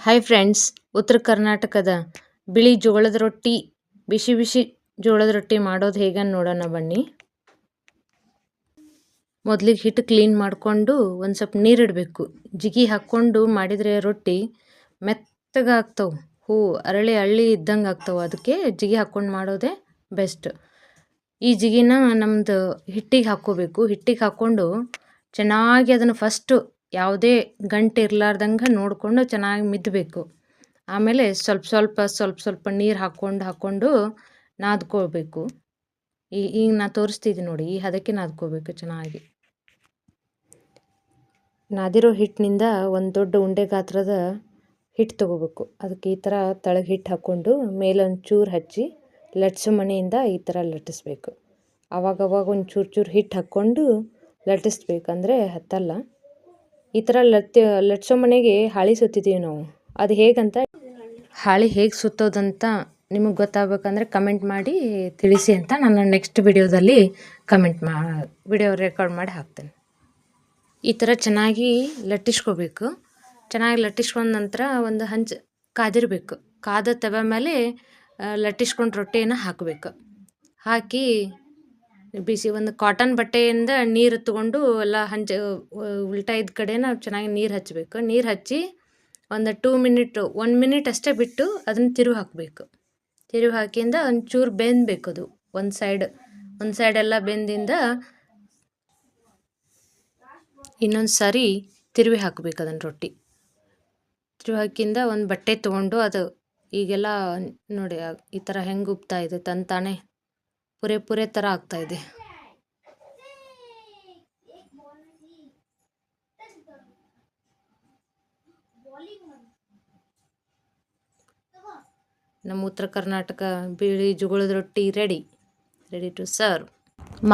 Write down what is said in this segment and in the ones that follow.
Hi friends, ಉತ್ತರ ಕರ್ನಾಟಕದ ಬಿಳಿ ಜೋಳದ ರೊಟ್ಟಿ, ಬಿಸಿ ಬಿಸಿ ಜೋಳದ ರೊಟ್ಟಿ ಮಾಡೋದು ಹೇಗೆ ನೋಡೋಣ ಬನ್ನಿ. ಮೊದಲಿಗೆ ಹಿಟ್ಟು ಕ್ಲೀನ್ ಮಾಡಿಕೊಂಡು ಒಂದು ಸ್ವಲ್ಪ ನೀರಿಡಬೇಕು. ಜಿಗಿ ಹಾಕ್ಕೊಂಡು ಮಾಡಿದರೆ ರೊಟ್ಟಿ ಮೆತ್ತಗಾಗ್ತವೆ, ಅರಳಿ ಹಳ್ಳಿ ಇದ್ದಂಗೆ ಆಗ್ತವೆ. ಅದಕ್ಕೆ ಜಿಗಿ ಹಾಕ್ಕೊಂಡು ಮಾಡೋದೇ ಬೆಸ್ಟ್. ಈ ಜಿಗಿನ ನಮ್ಮದು ಹಿಟ್ಟಿಗೆ ಹಾಕ್ಕೋಬೇಕು. ಹಿಟ್ಟಿಗೆ ಹಾಕ್ಕೊಂಡು ಚೆನ್ನಾಗಿ ಅದನ್ನು ಫಸ್ಟು ಯಾವುದೇ ಗಂಟು ಇರಲಾರ್ದಂಗೆ ನೋಡಿಕೊಂಡು ಚೆನ್ನಾಗಿ ಮಿದ್ದಬೇಕು. ಆಮೇಲೆ ಸ್ವಲ್ಪ ನೀರು ಹಾಕ್ಕೊಂಡು ನಾದ್ಕೋಬೇಕು. ಈಗ ನಾ ತೋರಿಸ್ತಿದ್ದೀನಿ ನೋಡಿ, ಈ ಹದಕ್ಕೆ ನಾದ್ಕೋಬೇಕು ಚೆನ್ನಾಗಿ. ನಾದಿರೋ ಹಿಟ್ಟಿನಿಂದ ಒಂದು ದೊಡ್ಡ ಉಂಡೆ ಗಾತ್ರದ ಹಿಟ್ಟು ತೊಗೋಬೇಕು. ಅದಕ್ಕೆ ಈ ಥರ ತಳಗೆ ಹಿಟ್ಟು ಹಾಕ್ಕೊಂಡು ಮೇಲೆ ಒಂದು ಚೂರು ಹಚ್ಚಿ ಲಟ್ಸೋ ಮಣೆಯಿಂದ ಈ ಥರ ಲಟ್ಟಿಸ್ಬೇಕು. ಆವಾಗವಾಗ ಒಂದು ಚೂರು ಹಿಟ್ಟು ಹಾಕ್ಕೊಂಡು ಲಟ್ಟಿಸ್ಬೇಕಂದ್ರೆ ಹತ್ತಲ್ಲ. ಈ ಥರ ಲಟ್ಸೋ ಮನೆಗೆ ಹಾಳಿ ಸುತ್ತಿದ್ದೀವಿ ನಾವು. ಅದು ಹೇಗಂತ, ಹಾಳಿ ಹೇಗೆ ಸುತ್ತೋದಂತ ನಿಮಗೆ ಗೊತ್ತಾಗಬೇಕಂದ್ರೆ ಕಮೆಂಟ್ ಮಾಡಿ ತಿಳಿಸಿ ಅಂತ ನಾನು ನೆಕ್ಸ್ಟ್ ವಿಡಿಯೋದಲ್ಲಿ ವಿಡಿಯೋ ರೆಕಾರ್ಡ್ ಮಾಡಿ ಹಾಕ್ತೇನೆ. ಈ ಥರ ಚೆನ್ನಾಗಿ ಲಟ್ಟಿಸ್ಕೋಬೇಕು. ಚೆನ್ನಾಗಿ ಲಟ್ಟಿಸ್ಕೊಂಡ ನಂತರ ಒಂದು ಹಂಚು ಕಾದಿರಬೇಕು. ಕಾದ ತವೆ ಮೇಲೆ ಲಟ್ಟಿಸ್ಕೊಂಡು ರೊಟ್ಟಿಯನ್ನು ಹಾಕಬೇಕು. ಹಾಕಿ ಬಿಸಿ ಒಂದು ಕಾಟನ್ ಬಟ್ಟೆಯಿಂದ ನೀರು ತಗೊಂಡು ಎಲ್ಲ ಉಲ್ಟಾ ಇದ್ದ ಕಡೆನ ಚೆನ್ನಾಗಿ ನೀರು ಹಚ್ಚಬೇಕು. ನೀರು ಹಚ್ಚಿ ಒಂದು 1 ಮಿನಿಟ್ ಅಷ್ಟೇ ಬಿಟ್ಟು ಅದನ್ನು ತಿರುವಿ ಹಾಕಬೇಕು. ತಿರುವಿ ಹಾಕಿಂದ ಒಂಚೂರು ಬೆಂದಬೇಕು. ಅದು ಒಂದು ಸೈಡ್ ಎಲ್ಲ ಬೆಂದಿಂದ ಇನ್ನೊಂದು ಸಾರಿ ತಿರುವಿ ಹಾಕಬೇಕು ಅದನ್ನು ರೊಟ್ಟಿ. ತಿರುವಿ ಹಾಕಿಂದ ಒಂದು ಬಟ್ಟೆ ತೊಗೊಂಡು ಅದು ಈಗೆಲ್ಲ ನೋಡಿ ಈ ಥರ ಹೆಂಗೆ ಉಬ್ತಾ ಇದೆ ತಂತಾನೆ ಪುರೆ ಥರ ಆಗ್ತಾಯಿದೆ. ನಮ್ಮ ಉತ್ತರ ಕರ್ನಾಟಕ ಬಿಳಿ ಜೋಳದ ರೊಟ್ಟಿ ರೆಡಿ ಟು ಸರ್ವ್.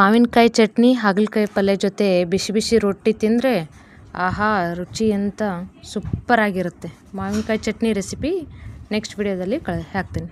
ಮಾವಿನಕಾಯಿ ಚಟ್ನಿ, ಹಾಗಲಕಾಯಿ ಪಲ್ಯ ಜೊತೆ ಬಿಸಿ ರೊಟ್ಟಿ ತಿಂದರೆ ಆಹಾ ರುಚಿ ಅಂತ ಸೂಪರಾಗಿರುತ್ತೆ. ಮಾವಿನಕಾಯಿ ಚಟ್ನಿ ರೆಸಿಪಿ ನೆಕ್ಸ್ಟ್ ವಿಡಿಯೋದಲ್ಲಿ ಹಾಕ್ತೀನಿ.